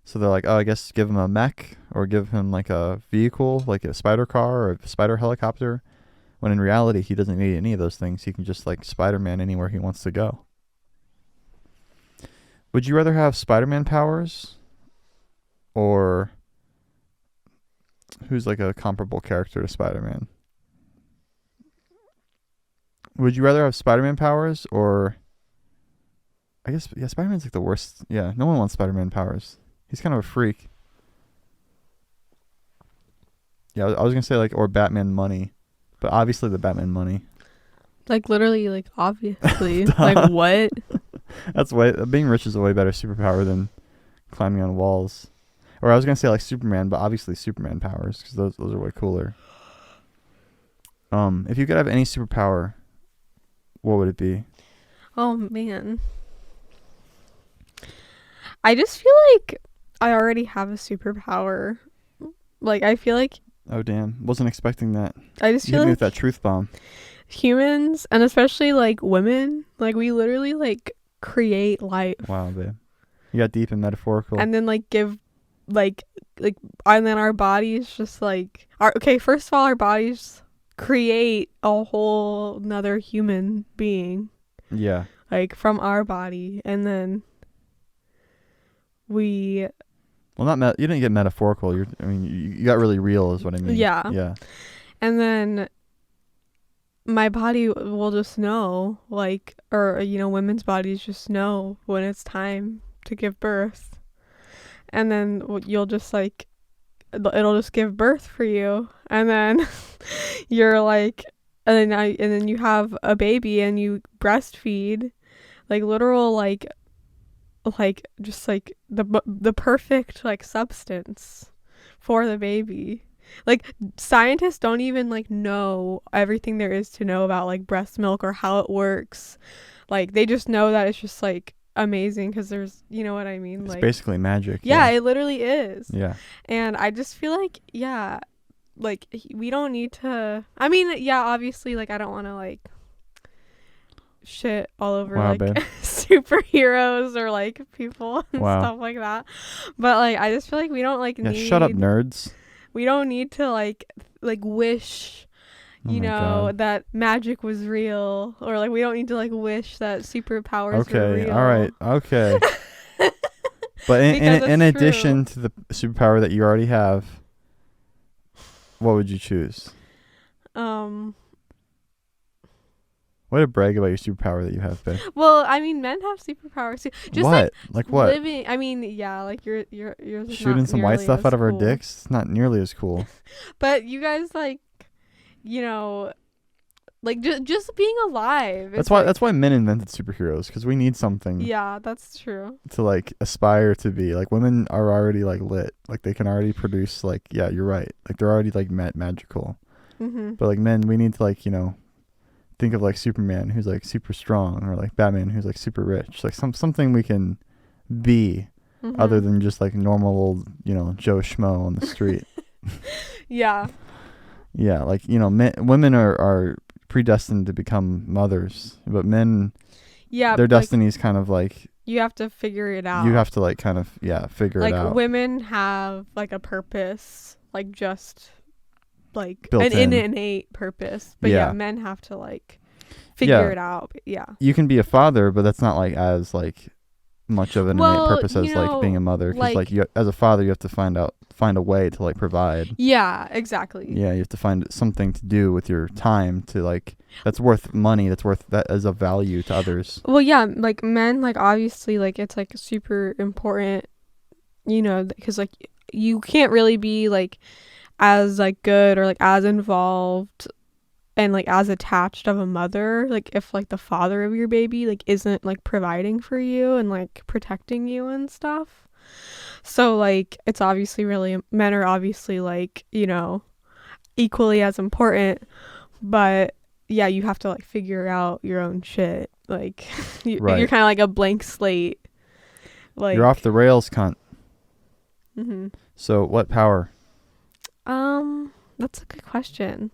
So they're like, oh, I guess give him a mech or give him like a vehicle, like a spider car or a spider helicopter. When in reality, he doesn't need any of those things. He can just like Spider-Man anywhere he wants to go. Would you rather have Spider-Man powers or who's like a comparable character to Spider-Man? Would you rather have Spider-Man powers or I guess, yeah, Spider-Man's like the worst. Yeah, no one wants Spider-Man powers. He's kind of a freak. Yeah, I was going to say like or Batman money, but obviously the Batman money. Like literally, like obviously. Like what? That's way being rich is a way better superpower than climbing on walls. Or I was gonna say like Superman, but obviously Superman powers because those are way cooler. If you could have any superpower, what would it be? Oh man. I just feel like I already have a superpower. Like I feel like Oh damn, wasn't expecting that. I just You feel hit me like with that truth bomb. humans, and especially like women, like we literally like create life. Wow, babe, you got deep and metaphorical. And then like give like and then our bodies just like first of all, our bodies create a whole another human being Yeah. like from our body, and then we Well, you didn't get metaphorical. You got really real, is what I mean. yeah. Yeah. And then my body will just know, like, or women's bodies just know when it's time to give birth, and then you'll just like it'll just give birth for you, and then you're like, and then you have a baby and you breastfeed, like literal like just like the perfect like substance for the baby. Like scientists don't even like know everything there is to know about like breast milk or how it works. Like they just know that it's just like amazing because there's, you know what I mean? It's like basically magic. yeah, it literally is. Yeah. And I just feel like like we don't need to. I mean, yeah, obviously, like I don't want to like shit all over Wow, like babe. superheroes or like people and Wow. stuff like that. But like I just feel like we don't like Yeah, need shut up, nerds. we don't need to like wish Oh my God. that magic was real, or like we don't need to like wish that superpowers were Okay, real. all right, okay. But Because in it's addition to the superpower that you already have, what would you choose? Way to brag about your superpower that you have, babe. Well, I mean, men have superpowers too. Just What? Like what? living. I mean, yeah, like yours is Shooting not some white nearly stuff as out of our cool. dicks? It's not nearly as cool. But you guys like, like just being alive. That's why men invented superheroes, because we need something Yeah, that's true. to like aspire to be. Like women are already like lit. Like they can already produce like, yeah, you're right. Like they're already like magical. Mm-hmm. But like men, we need to like, think of like Superman, who's like super strong, or like Batman, who's like super rich. Like something we can be Mm-hmm. other than just like normal old, Joe Schmo on the street. Yeah. Yeah, like women are predestined to become mothers, but men, Yeah. their destiny's kind of like, you have to figure it out. you have to like kind of figure it out. Like women have like a purpose, like just like Built an in. innate purpose. But Yeah. yeah, men have to like figure Yeah. it out. Yeah. You can be a father, but that's not like as like much of an innate purpose as like being a mother, because like you, as a father, you have to find a way to like provide. Yeah, exactly. Yeah, you have to find something to do with your time to like, that's worth money, that is of value to others. Well, yeah, like men, like obviously, like it's like super important, because like you can't really be like as like good or like as involved and like as attached of a mother, like if like the father of your baby like isn't like providing for you and like protecting you and stuff. So like it's obviously men are obviously like, equally as important, but yeah, you have to like figure out your own shit. Like Right. you're kind of like a blank slate. Like You're off the rails, cunt. Mm-hmm. So what power? That's a good question.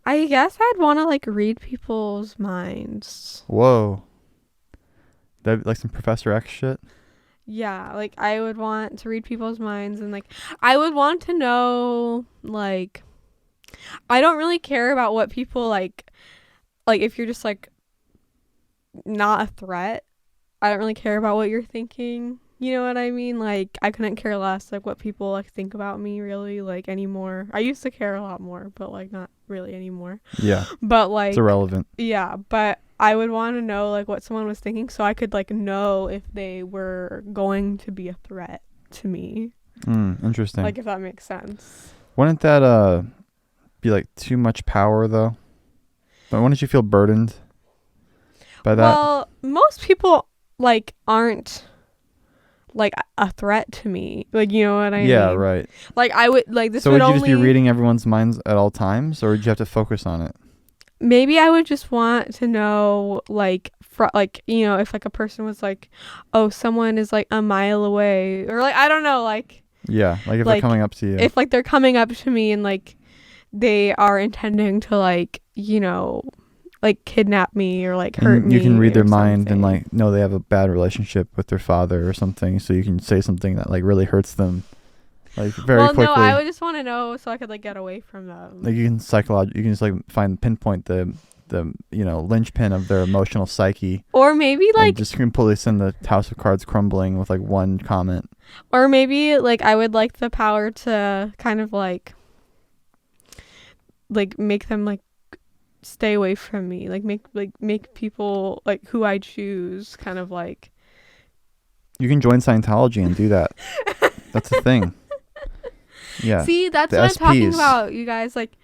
I guess I'd want to like read people's minds. Whoa. That like some Professor X shit? Yeah, like I would want to read people's minds, and like I would want to know, like, I don't really care about what people like if you're just like not a threat, I don't really care about what you're thinking. You know what I mean? Like I couldn't care less like what people like think about me really like anymore. I used to care a lot more, but like not really anymore. Yeah. But like It's irrelevant. Yeah, but I would want to know like what someone was thinking, so I could like know if they were going to be a threat to me. Interesting. Like if that makes sense. Wouldn't that be like too much power though? But wouldn't you feel burdened by that? Well, most people like aren't like a threat to me. Like, you know what I mean? Yeah, right. Like I would like this So would would you only just be reading everyone's minds at all times, or would you have to focus on it? Maybe I would just want to know like if like a person was like, oh, someone is like a mile away, or like I don't know, like Yeah, like if they're coming up to you. If like they're coming up to me and like they are intending to like, like kidnap me or like hurt me. You can read their mind something. and like know they have a bad relationship with their father or something, so you can say something that like really hurts them, like very quickly. No, I would just want to know so I could like get away from them. Like you can just like pinpoint the linchpin of their emotional psyche, or maybe like just completely send the house of cards crumbling with like one comment. Or maybe like I would like the power to kind of like make them like stay away from me, like make people like who I choose kind of like. You can join Scientology and do that. That's a thing. Yeah. See, that's the what I'm talking SPs. about, you guys. Like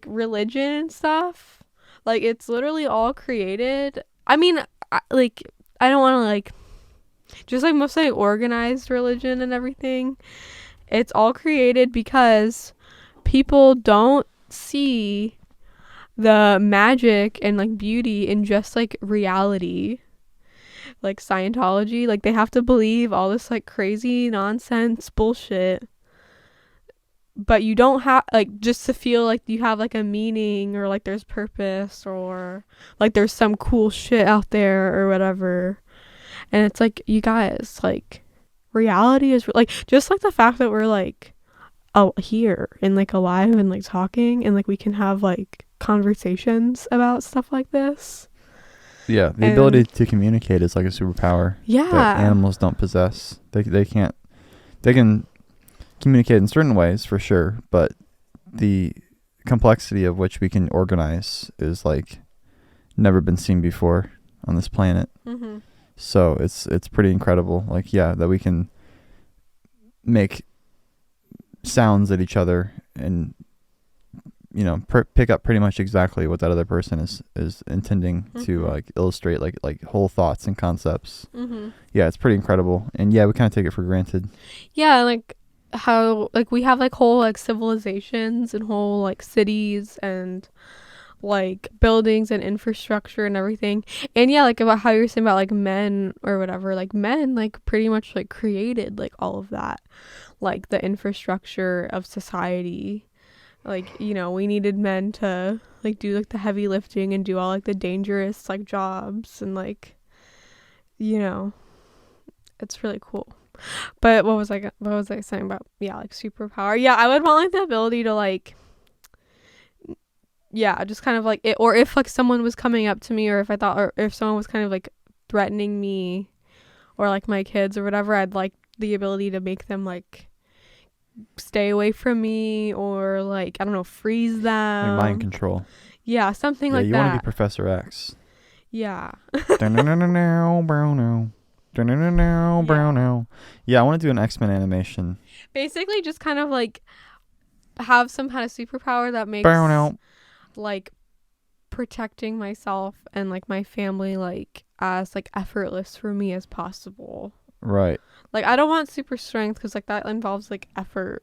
religion and stuff. Like it's literally all created. I mean, I don't want to like just like most like organized religion and everything. It's all created because people don't see the magic and like beauty in just like reality. Like Scientology, like they have to believe all this like crazy nonsense bullshit, but you don't have like just to feel like you have like a meaning or like there's purpose or like there's some cool shit out there or whatever. And it's like, you guys, like, reality is like, just like the fact that we're like, oh, here and like alive and like talking and like we can have like conversations about stuff like this. Yeah, the And ability to communicate is like a superpower that yeah, animals don't possess. They can't. They can communicate in certain ways for sure, but the complexity of which we can organize is like never been seen before on this planet. mm-hmm. So it's pretty incredible. Like, yeah, that we can make sounds at each other and pick up pretty much exactly what that other person is intending to Mm-hmm. like illustrate, like whole thoughts and concepts. Mm-hmm. Yeah, it's pretty incredible. And yeah, we kind of take it for granted. Yeah, like how like we have like whole like civilizations and whole like cities and like buildings and infrastructure and everything. And yeah, like about how you're saying about like men or whatever, like men like pretty much like created like all of that, like the infrastructure of society. Like, you know, we needed men to like do like the heavy lifting and do all like the dangerous like jobs and like, you know, it's really cool. But what was I saying about, yeah, like superpower? Yeah, I would want like the ability to like, yeah, just kind of like it, or if like someone was coming up to me, or if I thought, or if someone was kind of like threatening me or like my kids or whatever, I'd like the ability to make them like stay away from me, or like, I don't know, freeze them. Like mind control. Yeah, something Yeah, like you that. want to be Professor X. Yeah. Yeah, I want to do an X-Men animation. Basically just kind of like have some kind of superpower that makes like protecting myself and like my family like as like effortless for me as possible. Right. Like, I don't want super strength because like that involves like effort.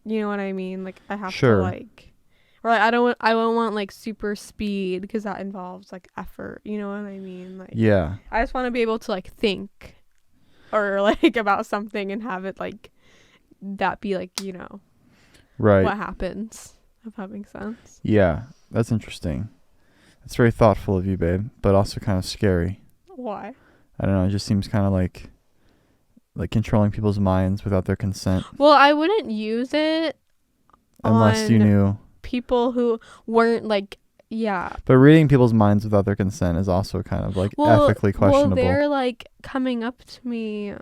You know what I mean? Like, I have Sure. to like, or like I won't want like super speed because that involves like effort. You know what I mean? Like, Yeah. I just want to be able to like think or like about something and have it like that be like, you know, Right. what happens. If that makes sense. Yeah, that's interesting. That's very thoughtful of you, babe, but also kind of scary. Why? I don't know. It just seems kind of like controlling people's minds without their consent. Well, I wouldn't use it Unless you on knew. people who weren't like, yeah. But reading people's minds without their consent is also kind of like ethically questionable. Well, they're like coming up to me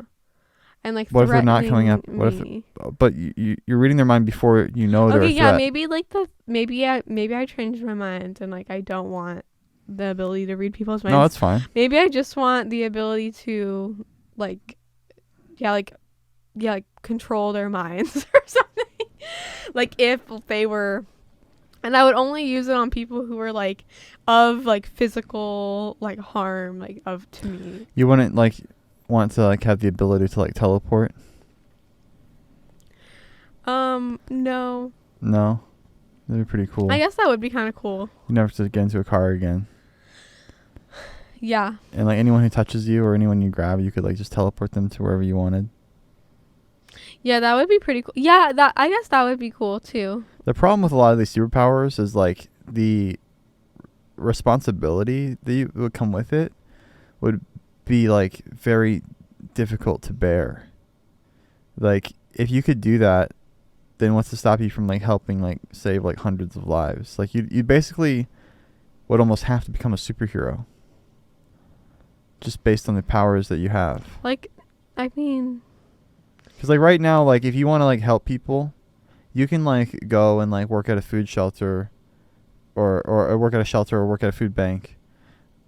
and like What if they're not coming up? me. What if? But you're reading their mind before you know they're a Okay, yeah, threat. maybe like maybe I changed my mind and like I don't want the ability to read people's minds. No, that's fine. Maybe I just want the ability to like control their minds or something. Like if they were, and I would only use it on people who were like of like physical like harm like of to me. You wouldn't like want to like have the ability to like teleport? No. No. That'd be pretty cool. I guess that would be kind of cool. You never have to get into a car again. Yeah. And like anyone who touches you or anyone you grab, you could like just teleport them to wherever you wanted. Yeah, that would be pretty cool. Yeah, I guess that would be cool too. The problem with a lot of these superpowers is like the responsibility that would come with it would be like very difficult to bear. Like if you could do that, then what's to stop you from like helping like save like hundreds of lives? Like you basically would almost have to become a superhero just based on the powers that you have. Like, I mean, because like right now, like if you want to like help people, you can like go and like work at a food shelter or work at a shelter or work at a food bank,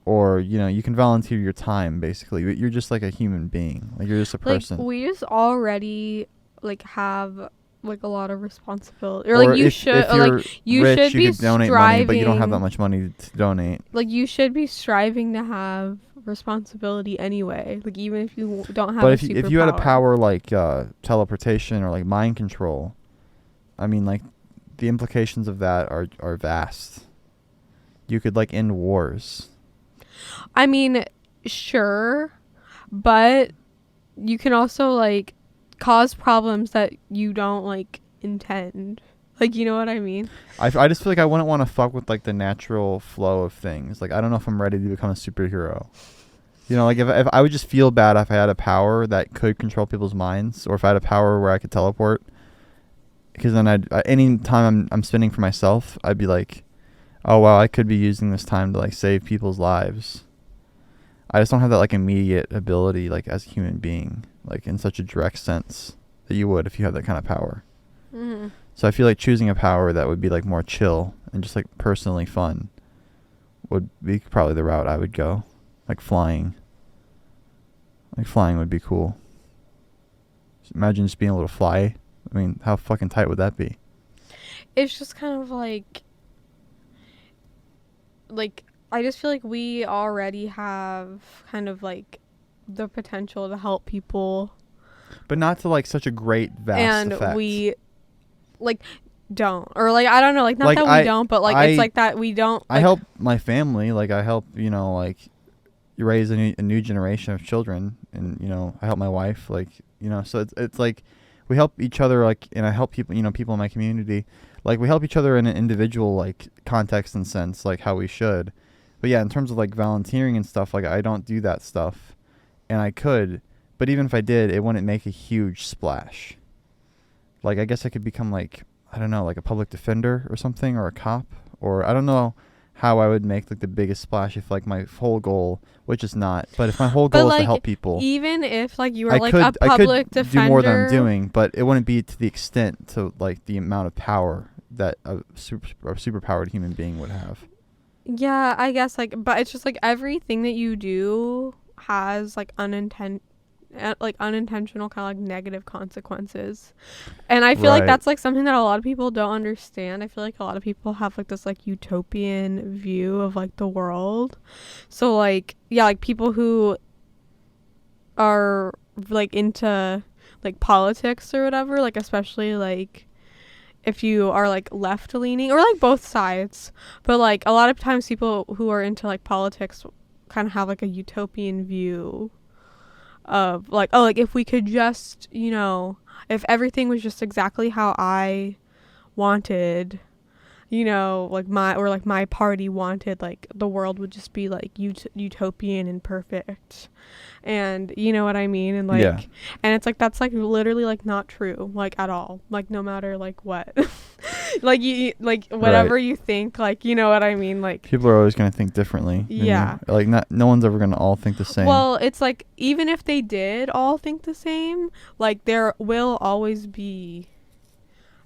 or you know, you can volunteer your time basically. You're just like a human being, like you're just a person. like we just already like have like a lot of responsibility, or like you if should, or you're like you rich, should you be could donate striving, money, but you don't have that much money to donate. Like you should be striving to have responsibility anyway. Like even if you don't have. But a if you had a superpower. power like teleportation or like mind control, I mean, like the implications of that are vast. You could like end wars. I mean, sure, but you can also like cause problems that you don't like intend. Like, you know what I mean? I just feel like I wouldn't want to fuck with like the natural flow of things. Like I don't know if I'm ready to become a superhero. You know, like if I would just feel bad if I had a power that could control people's minds, or if I had a power where I could teleport, because then any time I'm spending for myself, I'd be like, oh wow, I could be using this time to like save people's lives. I just don't have that like immediate ability, like as a human being, like in such a direct sense that you would if you had that kind of power. Mm-hmm. So I feel like choosing a power that would be like more chill and just like personally fun would be probably the route I would go. Like flying. Like flying would be cool. Just imagine just being able to fly. I mean, how fucking tight would that be? It's just kind of like I just feel like we already have kind of like the potential to help people, But not to like such a great vast and effect. we like don't, or like I don't know, like not Like, that we don't, but like it's like that we don't. I Like, help my family. Like I help, you know, like you raise a new generation of children, and you know I help my wife. Like, you know, so it's like we help each other. Like, and I help people. You know, people in my community. Like we help each other in an individual like context and sense, like how we should. But yeah, in terms of like volunteering and stuff, like I don't do that stuff, and I could. But even if I did, it wouldn't make a huge splash. Like I guess I could become like, I don't know, like a public defender or something, or a cop, or I don't know how I would make like the biggest splash if like my whole goal, which is not, but if my whole but goal is like to help people, even if like you were I like could a public do defender, more than I'm doing, but it wouldn't be to the extent to like the amount of power that a super powered human being would have. Yeah, I guess like, but it's just like everything that you do has like unintentional kind of like negative consequences, and I feel like Right. that's like something that a lot of people don't understand. I feel like a lot of people have like this like utopian view of like the world. So like yeah, like people who are like into like politics or whatever, like especially like if you are like left leaning or like both sides, but like a lot of times people who are into like politics kind of have like a utopian view of like, oh, like if we could just, you know, if everything was just exactly how I wanted, you know, like my party wanted, like the world would just be like utopian and perfect, and you know what I mean, and like Yeah. and it's like that's like literally like not true, like at all, like no matter like what like you like whatever you think, like you know what I mean, like People are always going to think differently. than you. yeah, Like no one's ever going to all think the same. well it's like even if they did all think the same, like there will always be,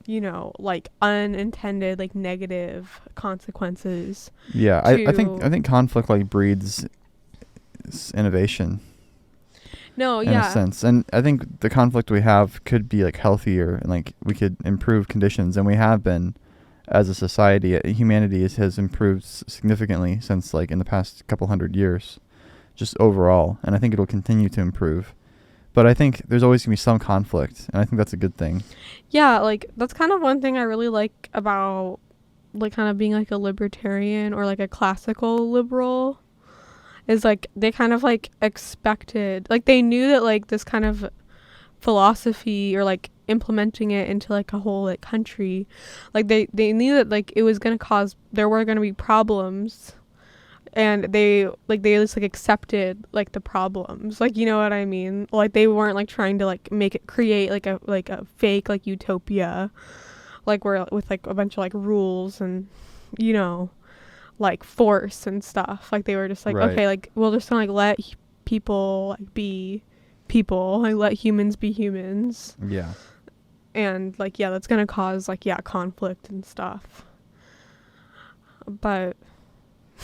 you know, like unintended like negative consequences. Yeah, I think conflict like breeds innovation. No, in a sense, and I think the conflict we have could be like healthier, and like we could improve conditions, and we have been as a society. Humanity has improved significantly since like in the past couple hundred years, just overall, and I think it'll continue to improve. But I think there's always gonna be some conflict, and I think that's a good thing. Yeah, like that's kind of one thing I really like about like kind of being like a libertarian or like a classical liberal, is like they kind of like expected, like they knew that like this kind of philosophy or like implementing it into like a whole like country, like they knew that like it was going to cause, there were going to be problems, and they just like accepted like the problems, like you know what I mean, like they weren't like trying to like create like a fake like utopia, like where with like a bunch of like rules and, you know, like force and stuff. Like they were just like, Right. okay, like we'll just like let people like be people, like let humans be humans, Yeah. and like yeah, that's gonna cause like yeah conflict and stuff. But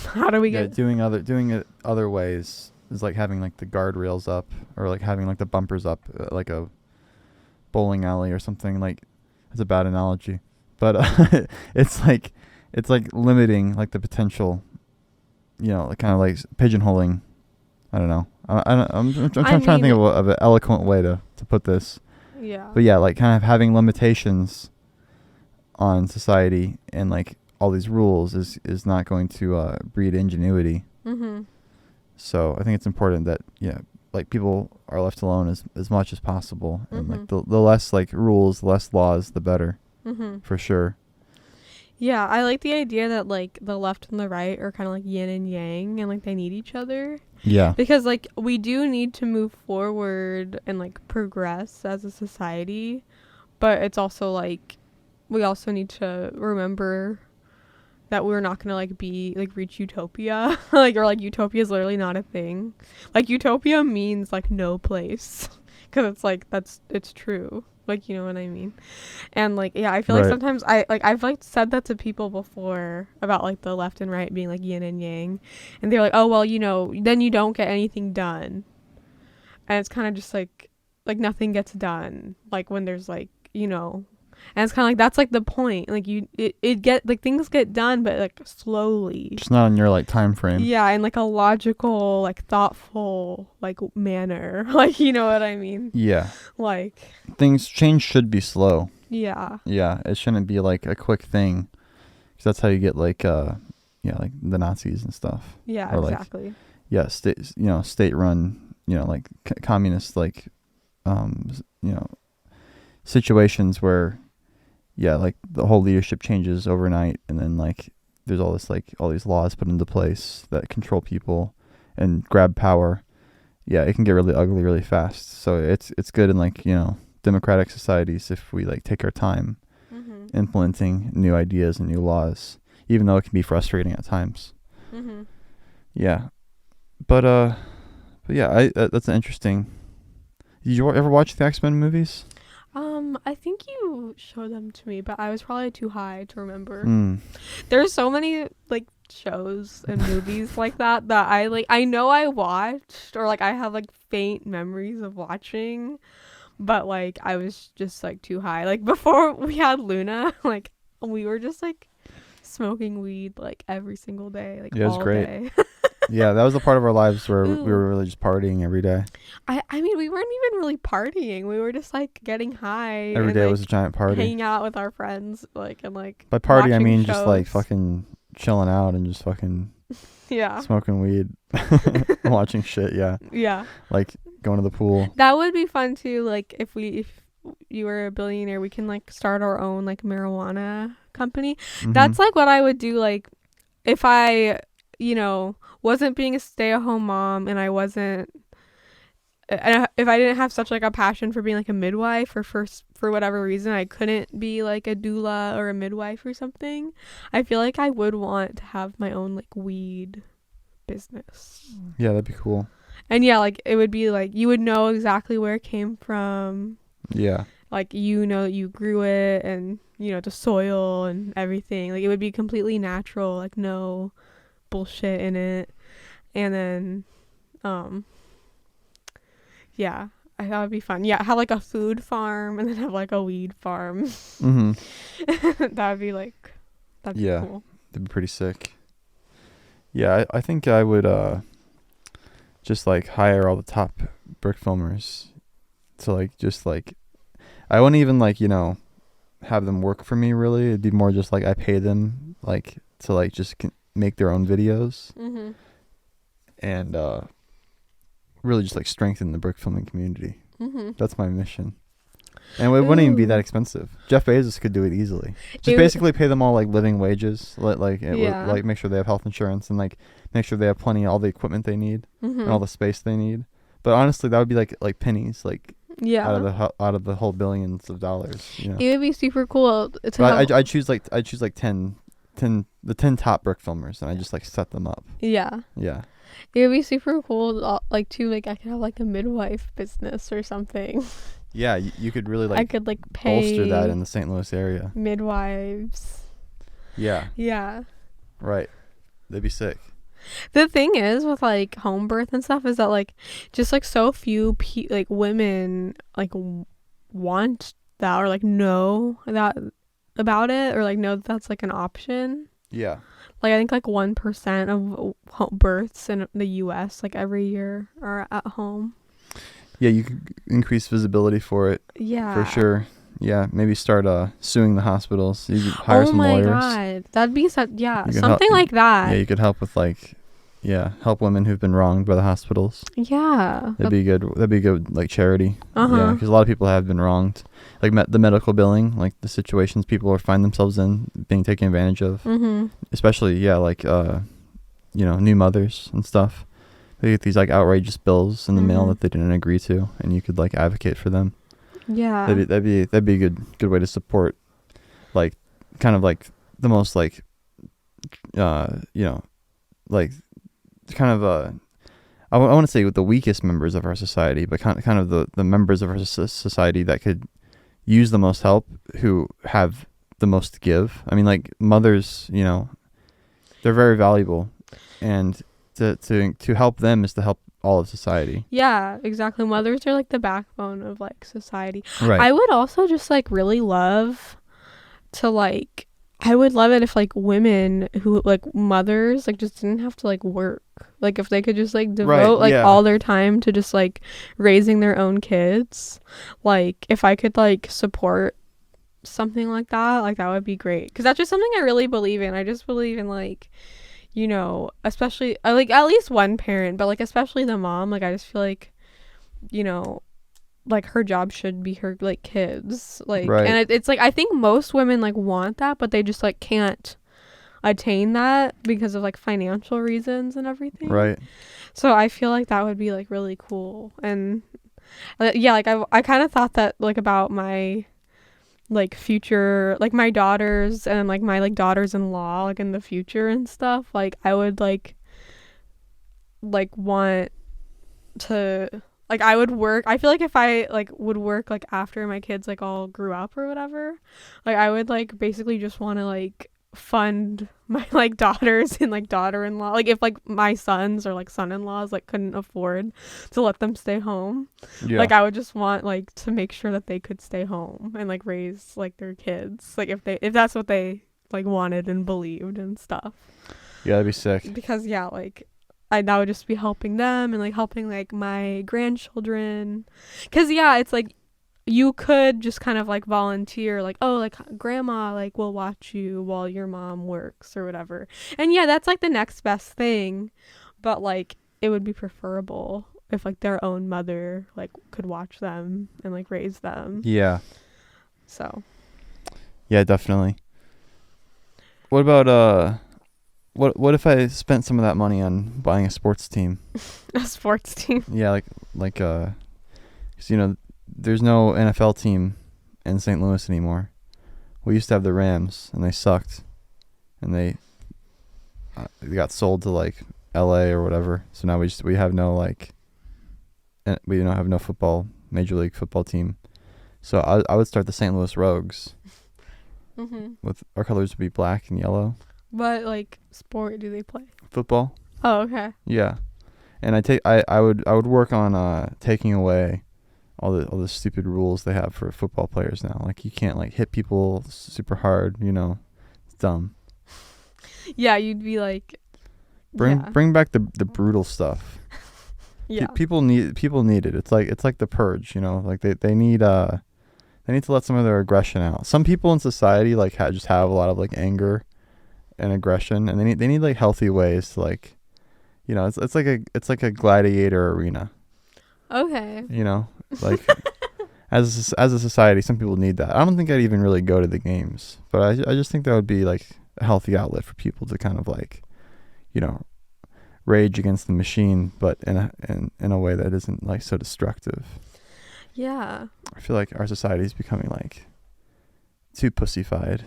how do we Yeah, get doing it other ways is like having like the guardrails up, or like having like the bumpers up, like a bowling alley or something. Like it's a bad analogy, but it's like limiting like the potential, you know, like kind of like pigeonholing. I don't know. I'm trying to think of an eloquent way to put this. yeah, But yeah, like kind of having limitations on society and like all these rules is not going to breed ingenuity. mm-hmm. So I think it's important that like people are left alone as much as possible, and like the less like rules, less laws, the better, Mm-hmm. for sure. Yeah, I like the idea that like the left and the right are kind of like yin and yang, and like they need each other. Yeah. Because like we do need to move forward and like progress as a society, but it's also like we also need to remember that we're not gonna like be like reach utopia. Like, or like utopia is literally not a thing. Like utopia means like no place, because it's like it's true, like, you know what I mean. And like, yeah, I feel like Right. sometimes I've like said that to people before about like the left and right being like yin and yang, and they're like, oh well, you know, then you don't get anything done. And it's kind of just like nothing gets done, like when there's like, you know. And it's kind of like that's like the point, like it get like things get done, but like slowly, Just not in your like time frame. yeah, in like a logical, like thoughtful like manner. Like, you know what I mean. Yeah. Like, Things change should be slow. yeah, Yeah, it shouldn't be like a quick thing, because that's how you get like yeah, like the Nazis and stuff. yeah, Or like, exactly. yeah, state run, like communist, like you know, situations where, yeah, like the whole leadership changes overnight, and then like there's all these laws put into place that control people and grab power. Yeah, it can get really ugly really fast. So it's good in like, democratic societies if we like take our time Mhm. implementing new ideas and new laws, even though it can be frustrating at times. Mhm. Yeah. But yeah, that's interesting. Did you ever watch the X-Men movies? I think you showed them to me, but I was probably too high to remember. Mm. There's so many like shows and movies like that I know I watched, or like I have like faint memories of watching, but like I was just like too high. Like before we had Luna, like we were just like smoking weed like every single day, like Yeah, it was all great. day. Yeah, that was the part of our lives where we Ooh. were really just partying every day. I mean, we weren't even really partying. We were just like getting high Every and day like was a giant party. hanging out with our friends, like, and like By party, I watching mean just like shows. fucking chilling out and just fucking Yeah. smoking weed, watching shit. Yeah, Yeah. like going to the pool. That would be fun too. Like if you were a billionaire, we can like start our own like marijuana company. Mhm. That's like what I would do. Like if I, wasn't being a stay-at-home mom, and if I didn't have such like a passion for being like a midwife, or for whatever reason I couldn't be like a doula or a midwife or something, I feel like I would want to have my own like weed business. Yeah, that'd be cool. And yeah, like it would be like you would know exactly where it came from. Yeah. Like, that you grew it, and the soil and everything. Like it would be completely natural, like no bullshit in it. And then yeah, I thought it'd be fun. Yeah, have like a food farm, and then have like a weed farm. Mhm. That'd be Yeah. cool. That'd be pretty sick. Yeah, I think I would just like hire all the top brick filmers to like just like, I wouldn't even like, have them work for me really. It'd be more just like I pay them like to like just make their own videos, Mhm. and really just like strengthen the brick filming community. Mhm. That's my mission. And it wouldn't even be that Ooh. expensive. Jeff Bezos could do it easily. Just It would- basically pay them all like living wages, Yeah. like make sure they have health insurance, and like make sure they have plenty of all the equipment they need Mhm. and all the space they need. But honestly, that would be like pennies, like Yeah. out of the whole billions of dollars. It would be super cool to But have. I choose like 10 top brick filmers, and I just like set them up. Yeah. Yeah. It would be super cool, like too. Like I could have like a midwife business or something. Yeah, you could really I like could like pay bolster that in the St. Louis area. midwives. Yeah. Yeah. Right. That'd be sick. The thing is with like home birth and stuff is that like just like so few like women like want that, or like know that about it, or like know that that's like an option. Yeah. Like I think like 1% of births in the US like every year are at home. Yeah, you could increase visibility for it. Yeah. For sure. Yeah, maybe start suing the hospitals. You could hire some lawyers. Oh my god. That'd be You can something help- like that. Yeah, you could help with like, help women who've been wronged by the hospitals. Yeah. That'd be good. That'd be good, like charity. Uh-huh. Yeah, because a lot of people have been wronged, like the medical billing, like the situations people find themselves in, being taken advantage of. Mm-hmm. Especially, like new mothers and stuff. They get these like outrageous bills in the mail that they didn't agree to, and you could like advocate for them. Yeah. That'd be a good way to support, like, kind of like the most like, like, kind of I want to say with the weakest members of our society, but kind of the members of our society that could use the most help, who have the most to give. I mean, like mothers, they're very valuable, and to help them is to help all of society. Yeah, exactly. Mothers are like the backbone of like society. Right. I would also just like really love to like, I would love it if like women who like mothers like just didn't have to like work. Like if they could just like devote all their time to just like raising their own kids. Like if I could like support something like that would be great. Because that's just something I really believe in. I just believe in like, especially like at least one parent, but like especially the mom. Like I just feel like, like her job should be her like kids. Like, right. And it's like I think most women like want that, but they just like can't attain that because of like financial reasons and everything. Right. So I feel like that would be like really cool. And like I kind of thought that like about my like future, like my daughters and like my like daughters-in-law like in the future and stuff. Like I would like want to like I would work. I feel like if I like would work like after my kids like all grew up or whatever, like I would like basically just want to like fund my like daughters and like daughter-in-law, like if like my sons or like son-in-laws like couldn't afford to let them stay home, like I would just want like to make sure that they could stay home and like raise like their kids, like if that's what they like wanted and believed and stuff. Yeah, that'd be sick. Because like that would just be helping them and like helping like my grandchildren. Because it's like you could just kind of like volunteer, like, oh, like grandma like will watch you while your mom works or whatever. And that's like the next best thing. But like it would be preferable if like their own mother like could watch them and like raise them. Yeah. So. Yeah, definitely. What about what if I spent some of that money on buying a sports team? A sports team? Yeah, like 'cause, there's no NFL team in St. Louis anymore. We used to have the Rams, and they sucked, and they got sold to like LA or whatever. So now we have no we don't have no Major League Football team. So I would start the St. Louis Rogues. With our colors would be black and yellow. What like sport do they play? Football. Oh, okay. Yeah, and I would work on taking away all the stupid rules they have for football players now. Like you can't like hit people super hard. It's dumb. Yeah, you'd be like. Bring back the brutal stuff. Yeah. People need it. It's like the purge. Like they need to let some of their aggression out. Some people in society like just have a lot of like anger and aggression, and they need like healthy ways to like, it's like a gladiator arena. Okay. Like as a society, some people need that. I don't think I'd even really go to the games, but I just think that would be like a healthy outlet for people to kind of like, rage against the machine, but in a way that isn't like so destructive. Yeah. I feel like our society is becoming like too pussified.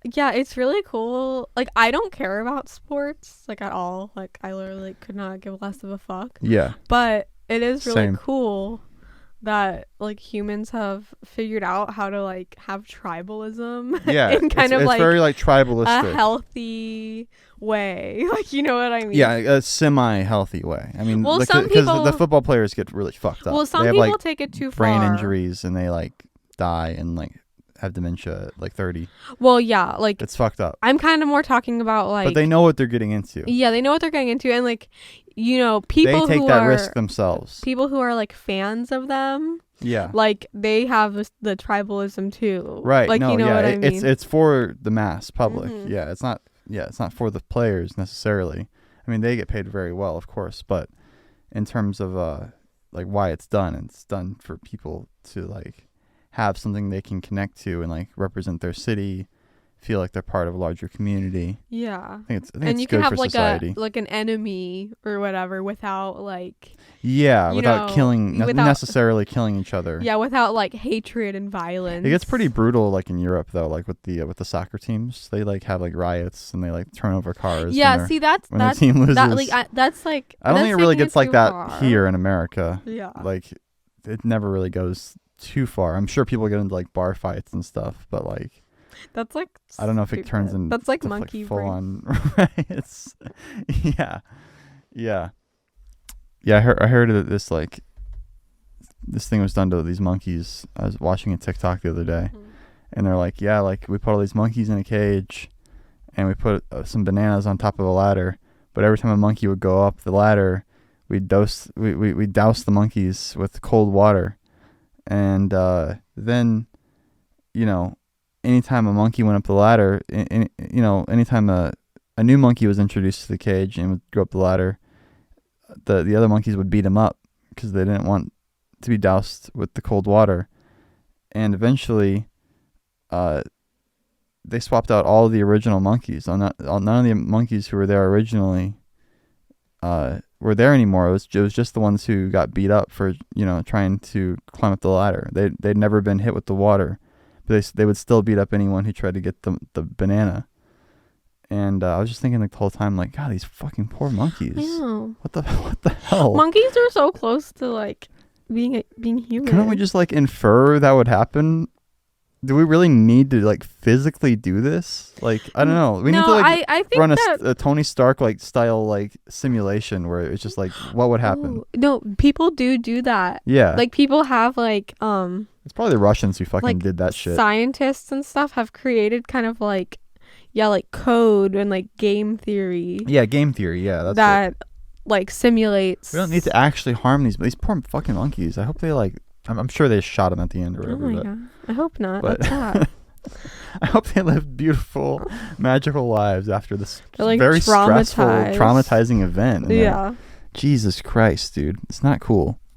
Yeah, it's really cool. Like I don't care about sports like at all. Like I literally could not give less of a fuck. Yeah. But it is really Same. cool that like humans have figured out how to like have tribalism. Yeah. in kind of it's like very like tribalistic. a healthy way. Like you know what I mean? Yeah, a semi-healthy way. I mean, well, because the football players get really fucked up. Well, some they have, people like, take it too brain far. injuries, and they like die and like have dementia at like 30. Well, yeah, like it's fucked up. I'm kind of more talking about like. But they know what they're getting into. Yeah, they know what they're getting into, and like, people they take who that are risk themselves. People who are like fans of them. Yeah. Like they have the tribalism too. Right. Like what I mean. It's for the mass public. Mm-hmm. Yeah. It's not for the players necessarily. I mean, they get paid very well, of course, but in terms of like why it's done for people to like have something they can connect to and like represent their city, feel like they're part of a larger community. Yeah. I think it's And you good can have for like society. like an enemy or whatever without like without without necessarily killing each other. Yeah, without like hatred and violence. It gets pretty brutal, like in Europe, though. Like with the soccer teams, they like have like riots and they like turn over cars. Yeah, see, that's their team loses. That's like. I don't think it really gets like that far. here in America. Yeah, like it never really goes too far. I'm sure people get into like bar fights and stuff, but like that's like. I don't know if it turns into that's like monkey like full on riots. Yeah. I heard that this thing was done to these monkeys. I was watching a TikTok the other day, and they're like, yeah, like we put all these monkeys in a cage, and we put some bananas on top of a ladder. But every time a monkey would go up the ladder, we douse the monkeys with cold water, and then, anytime a monkey went up the ladder, anytime a new monkey was introduced to the cage and would go up the ladder, the other monkeys would beat him up because they didn't want to be doused with the cold water. And eventually they swapped out all of the original monkeys. None of the monkeys who were there originally were there anymore. It was just the ones who got beat up for trying to climb up the ladder. They'd never been hit with the water, but they would still beat up anyone who tried to get the banana. And I was just thinking like the whole time, like, God, these fucking poor monkeys. I know. What the hell? Monkeys are so close to like being human. Couldn't we just like infer that would happen? Do we really need to like physically do this? Like, I don't know. We need to like I think run a Tony Stark like style like simulation where it's just like what would happen. No, people do that. Yeah. Like people have like it's probably the Russians who fucking like did that shit. Scientists and stuff have created kind of like like code and like game theory. Yeah, game theory. Yeah, that's that like simulates. We don't need to actually harm these poor fucking monkeys. I hope they like. I'm sure they shot them at the end or whatever. Oh my god! I hope not. But That's sad. I hope they live beautiful, magical lives after this like very stressful, traumatizing traumatizing event. And yeah. Jesus Christ, dude, it's not cool.